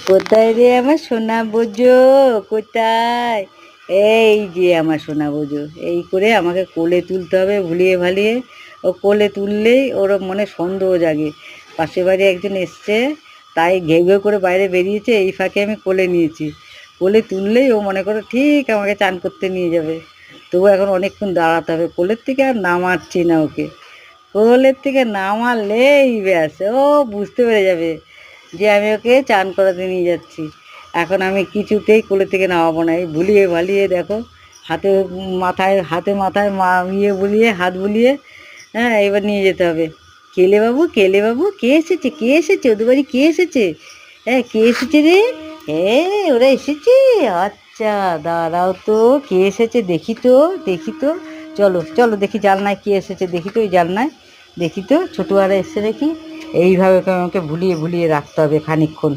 কোথায় রে আমার সোনা বোঝো? কোথায়? এই যে আমার সোনা বোঝো, এই করে আমাকে কোলে তুলতে হবে ভুলিয়ে ভালিয়ে। ও কোলে তুললেই ওর মনে সন্দেহ জাগে। পাশের বাড়ি একজন এসছে, তাই ঘেউ ঘেউ করে বাইরে বেরিয়েছে, এই ফাঁকে আমি কোলে নিয়েছি। কোলে তুললেই ও মনে করো ঠিক আমাকে চান করতে নিয়ে যাবে। তবু এখন অনেকক্ষণ দাঁড়াতে হবে, কোলের থেকে আর নামাচ্ছি না ওকে। কোলের থেকে নামালেই ব্যাস ও বুঝতে পেরে যাবে যে আমি ওকে চান করাতে নিয়ে যাচ্ছি। এখন আমি কিছুতেই কোলে থেকে নামাবো না, এই ভুলিয়ে ভালিয়ে দেখো, হাতে মাথায় ইয়ে বুলিয়ে, হাত বুলিয়ে, হ্যাঁ এবার নিয়ে যেতে হবে। কেলে বাবু কে এসেছে, কে এসেছে, ওদের বাড়ি কে এসেছে? হ্যাঁ কে এসেছে রে? হ্যাঁ ওরা এসেছে। আচ্ছা দাঁড়াও তো, কে এসেছে দেখি তো, দেখি তো। চলো চলো দেখি জানলায় কে এসেছে, দেখি তো ওই জানলায়, দেখি তো ছোটুয়ারা এসছে দেখি। এইভাবে আমাকে ভুলিয়ে ভুলিয়ে রাখতে হবে খানিকক্ষণ।